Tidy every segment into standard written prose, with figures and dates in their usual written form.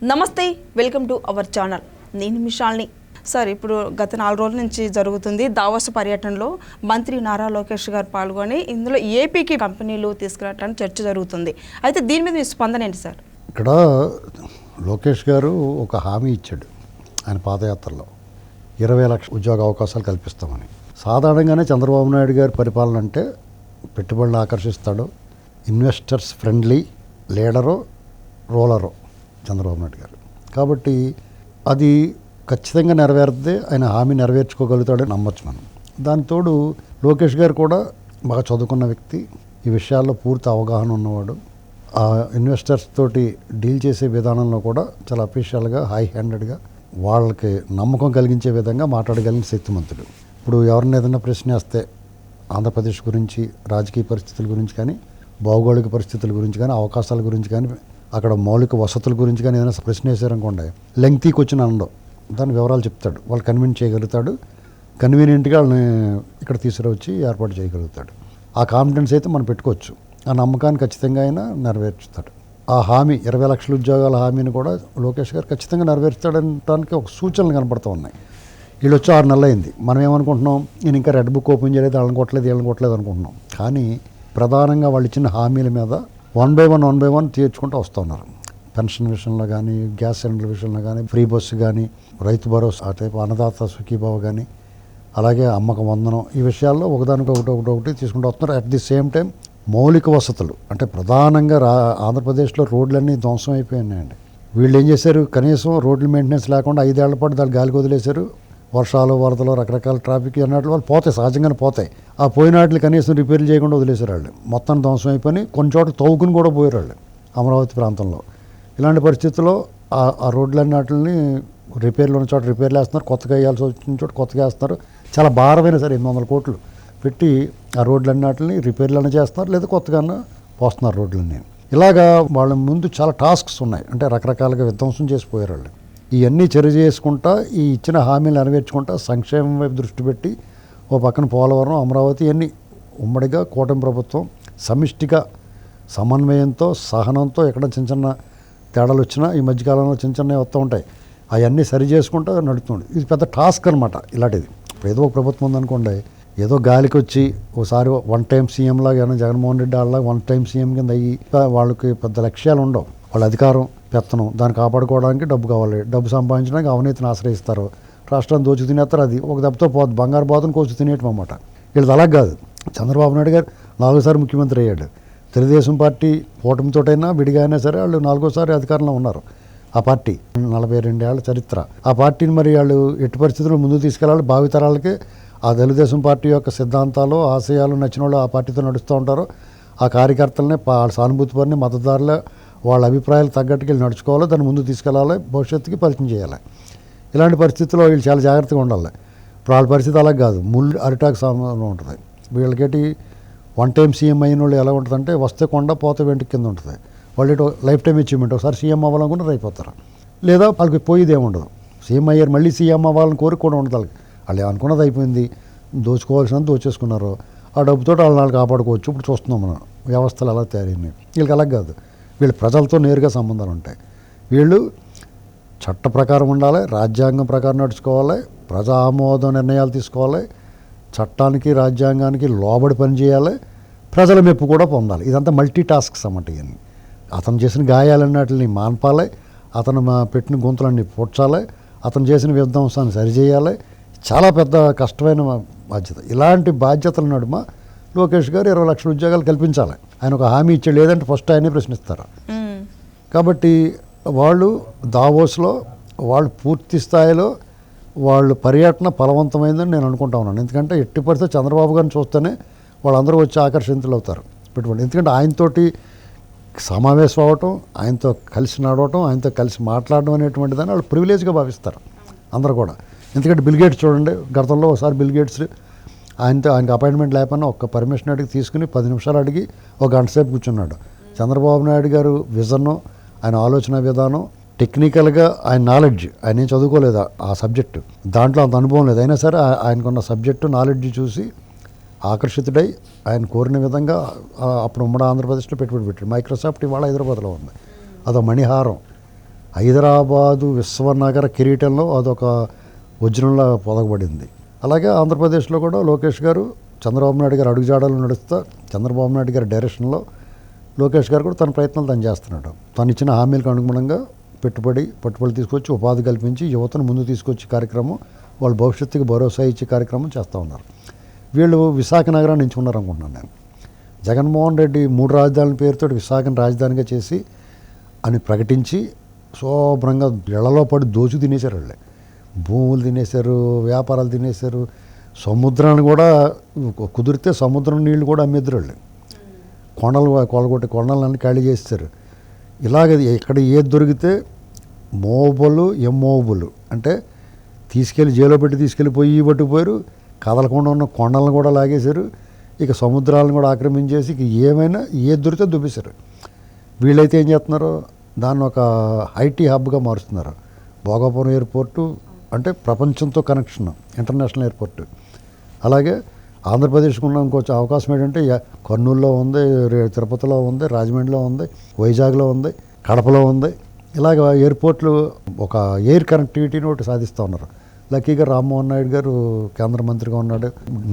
నమస్తే, welcome to our channel. నేను మిషాల్ని. Sir, ఇప్పుడు గత 4 రోజుల నుంచి జరుగుతుంది దావోస్ పర్యటనలో మంత్రి నారా లోకేష్ గారు పాల్గొని ఇందులో ఏపీకి కంపెనీలు తీసుకురావడానికి చర్చ జరుగుతుంది. అయితే దీని మీద మీ స్పందన ఏంటి సార్? ఇక్కడ లోకేష్ గారు ఒక హామీ ఇచ్చాడు ఆయన పాదయాత్రలో 20 లక్షల ఉద్యోగ అవకాశాలు కల్పిస్తామని. సాధారణంగానే చంద్రబాబు నాయుడు గారి పరిపాలన అంటే పెట్టుబడులు ఆకర్షిస్తాడు, investors friendly leader, ruler Chandrababu Naidu garu. కాబట్టి అది ఖచ్చితంగా నెరవేరుతుంది, ఆయన హామీ నెరవేర్చుకోగలుగుతాడని నమ్మొచ్చు మనం. దానితోడు లోకేష్ గారు కూడా బాగా చదువుకున్న వ్యక్తి, ఈ విషయాల్లో పూర్తి అవగాహన ఉన్నవాడు. ఆ ఇన్వెస్టర్స్ తోటి డీల్ చేసే విధానంలో కూడా చాలా అఫీషియల్గా హై హ్యాండెడ్గా వాళ్ళకి నమ్మకం కలిగించే విధంగా మాట్లాడగలిగిన శక్తిమంతుడు. ఇప్పుడు ఎవరిని ఏదైనా ప్రశ్న వేస్తే ఆంధ్రప్రదేశ్ గురించి, రాజకీయ పరిస్థితుల గురించి కానీ, భౌగోళిక పరిస్థితుల గురించి కానీ, అవకాశాల గురించి కానీ, అక్కడ మౌలిక వసతుల గురించి కానీ ఏదైనా ప్రశ్న వేసారనుకోండి, లెంగ్తీకి వచ్చిన అనడం, దాని వివరాలు చెప్తాడు, వాళ్ళు కన్విన్స్ చేయగలుగుతాడు, కన్వీనియంట్గా వాళ్ళని ఇక్కడ తీసుకురవచ్చి ఏర్పాటు చేయగలుగుతాడు. ఆ కాన్ఫిడెన్స్ అయితే మనం పెట్టుకోవచ్చు. ఆ నమ్మకాన్ని ఖచ్చితంగా ఆయన నెరవేర్చుతాడు. ఆ హామీ 20 లక్షల ఉద్యోగాల హామీని కూడా లోకేష్ గారు ఖచ్చితంగా నెరవేర్చుతాడనడానికి ఒక సూచనలు కనపడుతూ ఉన్నాయి. వీళ్ళు వచ్చి 6 నెలలు అయింది. మనం ఏమనుకుంటున్నాం, నేను ఇంకా రెడ్ బుక్ ఓపెన్ చేయలేదు, వాళ్ళని కొట్టలేదు అనుకుంటున్నాం. కానీ ప్రధానంగా వాళ్ళు ఇచ్చిన హామీల మీద వన్ బై వన్ తీర్చుకుంటూ వస్తూ ఉన్నారు. పెన్షన్ విషయంలో కానీ, గ్యాస్ సిలిండర్ విషయంలో కానీ, ఫ్రీ బస్సు కానీ, రైతు భరోసా, ఆ టైపు అన్నదాత సుఖీభావ కానీ, అలాగే అమ్మక వందనం, ఈ విషయాల్లో ఒకటి తీసుకుంటూ వస్తున్నారు. అట్ ది సేమ్ టైం మౌలిక వసతులు అంటే ప్రధానంగా ఆంధ్రప్రదేశ్లో రోడ్లన్నీ ధ్వంసం అయిపోయినాయండి. వీళ్ళు ఏం చేశారు, కనీసం రోడ్ల మెయింటెనెన్స్ లేకుండా 5 ఏళ్ల పాటు దాన్ని గాలికి వదిలేశారు. వర్షాలు, వరదలు, రకరకాల ట్రాఫిక్ అన్నట్లు వాళ్ళు పోతాయి, సహజంగానే పోతాయి. ఆ పోయిన వాటిని కనీసం రిపేర్లు చేయకుండా వదిలేశారు వాళ్ళు. మొత్తం ధ్వంసం అయిపోయి కొన్ని చోట్ల తవ్వుకుని కూడా పోయారు వాళ్ళు అమరావతి ప్రాంతంలో. ఇలాంటి పరిస్థితుల్లో ఆ రోడ్లన్నీ వాటిని రిపేర్లు ఉన్న చోట రిపేర్లు వేస్తున్నారు, కొత్తగా వేయాల్సి వచ్చిన చోట కొత్తగా వేస్తున్నారు. చాలా భారమైన సరే 800 కోట్లు పెట్టి ఆ రోడ్లన్నీ వాటిని రిపేర్లు చేస్తున్నారు, లేదా కొత్తగా పోస్తున్నారు రోడ్లన్నీ. ఇలాగా వాళ్ళ ముందు చాలా టాస్క్స్ ఉన్నాయి. అంటే రకరకాలుగా విధ్వంసం చేసిపోయారు వాళ్ళు. ఇవన్నీ చర్య చేసుకుంటా, ఈ ఇచ్చిన హామీలు నెరవేర్చుకుంటా, సంక్షేమం వైపు దృష్టి పెట్టి ఓ పక్కన పోలవరం, అమరావతి ఇవన్నీ ఉమ్మడిగా కూటమి ప్రభుత్వం సమిష్టిగా సమన్వయంతో, సహనంతో, ఎక్కడ చిన్న చిన్న తేడాలు వచ్చినా ఈ మధ్యకాలంలో చిన్నవి వస్తూ ఉంటాయి, అవన్నీ సరి చేసుకుంటూ నడుస్తుంది. ఇది పెద్ద టాస్క్ అనమాట. ఇలాంటిది ఇప్పుడు ఏదో ఒక ప్రభుత్వం ఉందనుకోండి, ఏదో గాలికి వచ్చి ఒకసారి వన్ టైం సీఎం లాగా ఏమైనా జగన్మోహన్ రెడ్డి వాళ్ళలాగా వన్ టైం సీఎం కింద అయ్యి వాళ్ళకి పెద్ద లక్ష్యాలు ఉండవు. వాళ్ళ అధికారం, పెత్తనం, దాన్ని కాపాడుకోవడానికి డబ్బు కావాలి, డబ్బు సంపాదించడానికి అవినీతిని ఆశ్రయిస్తారు, రాష్ట్రాన్ని దోచు తినేస్తారు. అది ఒక దెబ్బతో పోదు, బంగారు బాతుని కోసి తినేయటం అన్నమాట. వీళ్ళది అలా కాదు. చంద్రబాబు నాయుడు గారు 4సారి ముఖ్యమంత్రి అయ్యాడు. తెలుగుదేశం పార్టీ కూటమితోటైనా విడిగా అయినా సరే వాళ్ళు 4సారి అధికారంలో ఉన్నారు. ఆ పార్టీ 42 ఏళ్ల చరిత్ర. ఆ పార్టీని మరి వాళ్ళు ఎట్టి పరిస్థితుల్లో ముందుకు తీసుకెళ్ళాలి. భావితరాలకి ఆ తెలుగుదేశం పార్టీ యొక్క సిద్ధాంతాలు, ఆశయాలు నచ్చిన వాళ్ళు ఆ పార్టీతో నడుస్తూ ఉంటారు. ఆ కార్యకర్తలని, సానుభూతి పని, మద్దతుదారులు వాళ్ళ అభిప్రాయాలు తగ్గట్టుకు వెళ్ళి నడుచుకోవాలి, దాన్ని ముందుకు తీసుకెళ్ళాలి, భవిష్యత్తుకి పరిచయం చేయాలి. ఇలాంటి పరిస్థితుల్లో వీళ్ళు చాలా జాగ్రత్తగా ఉండాలి. ఇప్పుడు వాళ్ళ పరిస్థితి అలా కాదు, ముళ్ళు అరిటాకు సామాన్లు ఉంటుంది. వీళ్ళకేటి వన్ టైం సీఎం అయిన వాళ్ళు ఎలా ఉంటుందంటే, వస్తే కొండ పోతే వెంటకి కింద ఉంటుంది. వాళ్ళు లైఫ్ టైం అచీవ్మెంట్, ఒకసారి సీఎం అవ్వాలనుకుంటే అయిపోతారు, లేదా వాళ్ళకి పోయేది ఏముండదు. సీఎం అయ్యారు, మళ్ళీ సీఎం అవ్వాలని కోరిక కూడా ఉండదు వాళ్ళకి. వాళ్ళు అనుకున్నది అయిపోయింది, దోచుకోవాల్సినంత దోచేసుకున్నారు. ఆ డబ్బుతో వాళ్ళు కాపాడుకోవచ్చు. ఇప్పుడు చూస్తున్నాం మనం వ్యవస్థలు ఎలా తయారైనాయి. వీళ్ళకి అలా కాదు, వీళ్ళు ప్రజలతో నేరుగా సంబంధాలు ఉంటాయి. వీళ్ళు చట్ట ప్రకారం ఉండాలి, రాజ్యాంగం ప్రకారం నడుచుకోవాలి, ప్రజా ఆమోద నిర్ణయాలు తీసుకోవాలి, చట్టానికి రాజ్యాంగానికి లోబడి పనిచేయాలి, ప్రజల మెప్పు కూడా పొందాలి. ఇదంతా మల్టీ టాస్క్స్ అన్నమాట. ఇవన్నీ అతను చేసిన గాయాలన్నిటిని మాన్పాలి, అతను పెట్టిన గుంతలన్నీ పూడ్చాలి, అతను చేసిన విధ్వంసాన్ని సరిచేయాలి. చాలా పెద్ద కష్టమైన బాధ్యత. ఇలాంటి బాధ్యతల నడుమ లోకేష్ గారు 20 లక్షల ఉద్యోగాలు కల్పించాలి. ఆయన ఒక హామీ ఇచ్చాడు, లేదంటే ఫస్ట్ ఆయనే ప్రశ్నిస్తారు. కాబట్టి వాళ్ళు దావోస్లో వాళ్ళు పూర్తి స్థాయిలో వాళ్ళు పర్యటన ఫలవంతమైందని నేను అనుకుంటా ఉన్నాను. ఎందుకంటే ఎట్టి పరిస్థితి చంద్రబాబు గారిని చూస్తేనే వాళ్ళందరూ వచ్చి ఆకర్షితులు అవుతారు పెట్టుబడి. ఎందుకంటే ఆయనతోటి సమావేశం అవ్వటం, ఆయనతో కలిసి నడవటం, ఆయనతో కలిసి మాట్లాడడం అనేటువంటి దాన్ని వాళ్ళు ప్రివిలేజ్గా భావిస్తారు అందరూ కూడా. ఎందుకంటే బిల్ గేట్స్ చూడండి, గతంలో ఒకసారి బిల్ గేట్స్ ఆయనకి అపాయింట్మెంట్ లేకపోయినా ఒక్క పర్మిషన్ అడిగి తీసుకుని 10 నిమిషాలు అడిగి ఒక గంట సేపు కూర్చున్నాడు. చంద్రబాబు నాయుడు గారు విజను, ఆయన ఆలోచన విధానం, టెక్నికల్గా ఆయన నాలెడ్జ్, ఆయన ఏం చదువుకోలేదు ఆ సబ్జెక్టు, దాంట్లో అంత అనుభవం లేదు, అయినా సరే ఆయనకున్న సబ్జెక్టు నాలెడ్జ్ చూసి ఆకర్షితుడై ఆయన కోరిన విధంగా అప్పుడు ఉమ్మడి ఆంధ్రప్రదేశ్లో పెట్టుబడి పెట్టాడు. మైక్రోసాఫ్ట్ ఇవాళ హైదరాబాద్లో ఉంది, అదో మణిహారం. హైదరాబాదు విశ్వనగర కిరీటంలో అదొక వజ్రంలా పొదగబడింది. అలాగే ఆంధ్రప్రదేశ్లో కూడా లోకేష్ గారు చంద్రబాబు నాయుడు గారు అడుగుజాడలు నడుస్తూ చంద్రబాబు నాయుడు గారి డైరెక్షన్లో లోకేష్ గారు కూడా తన ప్రయత్నాలు తను చేస్తున్నాడు. తను ఇచ్చిన హామీలకు అనుగుణంగా పట్టుబడి తీసుకొచ్చి ఉపాధి కల్పించి యువతను ముందు తీసుకొచ్చే కార్యక్రమం, వాళ్ళ భవిష్యత్తుకి భరోసా ఇచ్చే కార్యక్రమం చేస్తూ ఉన్నారు. వీళ్ళు విశాఖ నగరాన్ని ఎంచుకున్నారు అనుకుంటున్నాను నేను. జగన్మోహన్ రెడ్డి 3 రాజధానుల పేరుతో విశాఖను రాజధానిగా చేసి అని ప్రకటించి శుభ్రంగా ఇళ్లలో పడి దోచు తినేశారు. వాళ్ళే భూములు తినేశారు, వ్యాపారాలు తినేశారు, సముద్రాన్ని కూడా కుదిరితే సముద్రం నీళ్లు కూడా అమ్మేద్దరు. వాళ్ళు కొండలు కొలగొట్టి కొండలన్నీ ఖాళీ చేస్తారు. ఇలాగ ఇక్కడ ఏది దొరికితే మోబులు ఎమ్మోబులు అంటే తీసుకెళ్ళి జైల్లో పెట్టి తీసుకెళ్ళిపోయి పట్టుకుపోయారు. కదలకుండా ఉన్న కొండలను కూడా లాగేశారు. ఇక సముద్రాలను కూడా ఆక్రమించేసి ఇక ఏమైనా ఏది దొరికితే దుబ్బేశారు. వీళ్ళైతే ఏం చేస్తున్నారు, దాన్ని ఒక ఐటీ హబ్గా మారుస్తున్నారు. భోగాపురం ఎయిర్పోర్టు అంటే ప్రపంచంతో కనెక్షన్, ఇంటర్నేషనల్ ఎయిర్పోర్టు. అలాగే ఆంధ్రప్రదేశ్కు ఉన్న ఇంకో అవకాశం ఏంటంటే కర్నూలులో ఉంది, తిరుపతిలో ఉంది, రాజమండ్రిలో ఉంది, వైజాగ్లో ఉంది, కడపలో ఉంది. ఇలాగ ఎయిర్పోర్ట్లు ఒక ఎయిర్ కనెక్టివిటీని ఒకటి సాధిస్తూ ఉన్నారు. లక్కీగా రామ్మోహన్ నాయుడు గారు కేంద్ర మంత్రిగా ఉన్నాడు.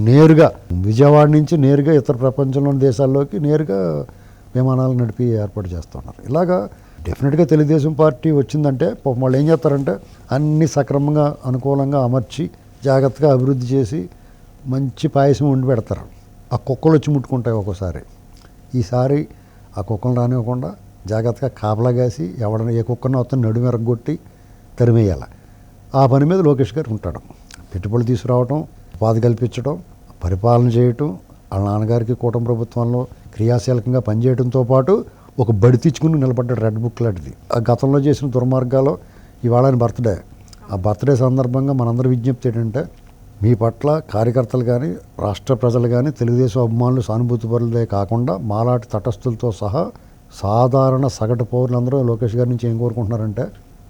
నేరుగా విజయవాడ నుంచి నేరుగా ఇతర ప్రపంచంలోని దేశాల్లోకి నేరుగా విమానాలు నడిపి ఏర్పాటు చేస్తున్నారు. ఇలాగా డెఫినెట్గా తెలుగుదేశం పార్టీ వచ్చిందంటే వాళ్ళు ఏం చేస్తారంటే అన్ని సక్రమంగా అనుకూలంగా అమర్చి జాగ్రత్తగా అభివృద్ధి చేసి మంచి పాయసం వండి పెడతారు. ఆ కుక్కలు వచ్చి ముట్టుకుంటాయి ఒక్కోసారి. ఈసారి ఆ కుక్కలు రానివ్వకుండా జాగ్రత్తగా కాపలా కాసి ఎవడన్నా ఏ కుక్కనో వస్తే నడుము ఎరగొట్టి తరిమేయాలి. ఆ పని మీద లోకేష్ గారు ఉంటాడు. పెట్టుబడులు తీసుకురావటం, ఉపాధి కల్పించడం, పరిపాలన చేయటం, వాళ్ళ నాన్నగారికి కూటమి ప్రభుత్వంలో క్రియాశీలకంగా పనిచేయడంతో పాటు ఒక బడి తెచ్చుకుని నిలబడ్డాడు. రెడ్ బుక్ లాంటిది. ఆ గతంలో చేసిన దుర్మార్గాలు ఇవాళ ఆయన బర్త్డే. ఆ బర్త్డే సందర్భంగా మనందరి విజ్ఞప్తి ఏంటంటే మీ పట్ల కార్యకర్తలు కానీ రాష్ట్ర ప్రజలు కానీ తెలుగుదేశం అభిమానులు సానుభూతిపరులే కాకుండా మాలాంటి తటస్థులతో సహా సాధారణ సగటు పౌరులందరూ లోకేష్ గారి నుంచి ఏం కోరుకుంటున్నారంటే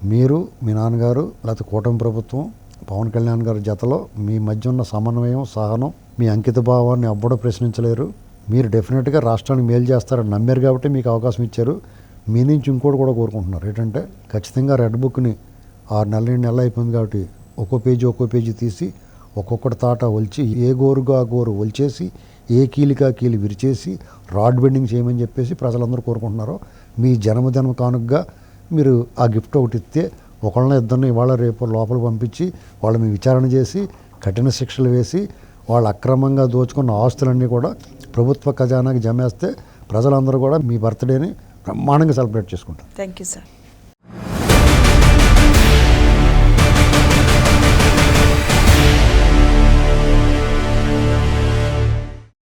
మీరు, మీ నాన్నగారు, లేకపోతే కూటమి ప్రభుత్వం, పవన్ కళ్యాణ్ గారి జతలో మీ మధ్య ఉన్న సమన్వయం, సహనం, మీ అంకిత భావాన్ని ఎవ్వడూ ప్రశ్నించలేరు. మీరు డెఫినెట్గా రాష్ట్రానికి మేలు చేస్తారని నమ్మారు కాబట్టి మీకు అవకాశం ఇచ్చారు. మీ నుంచి ఇంకోటి కూడా కోరుకుంటున్నారు ఏంటంటే ఖచ్చితంగా రెడ్ బుక్ని 6 నెలలు 7 నెలలు అయిపోయింది కాబట్టి ఒక్కో పేజీ తీసి ఒక్కొక్కటి తాట ఒలిచి ఏ గోరుగా గోరు ఒలిచేసి ఏ కీలికా కీలి విరిచేసి రాడ్ బెండింగ్ చేయమని చెప్పేసి ప్రజలందరూ కోరుకుంటున్నారు. మీ జన్మదినం కానుకగా మీరు ఆ గిఫ్ట్ ఒకటి ఇస్తే ఒకళ్ళని ఇద్దరిని ఇవాళ రేపు లోపల పంపించి వాళ్ళు మీ విచారణ చేసి కఠిన శిక్షలు వేసి వాళ్ళు అక్రమంగా దోచుకున్న ఆస్తులన్నీ కూడా ప్రభుత్వ ఖజానాకి జమేస్తే ప్రజలందరూ కూడా మీ బర్త్డేని బ్రహ్మాండంగా సెలబ్రేట్ చేసుకుంటారు. Thank you sir.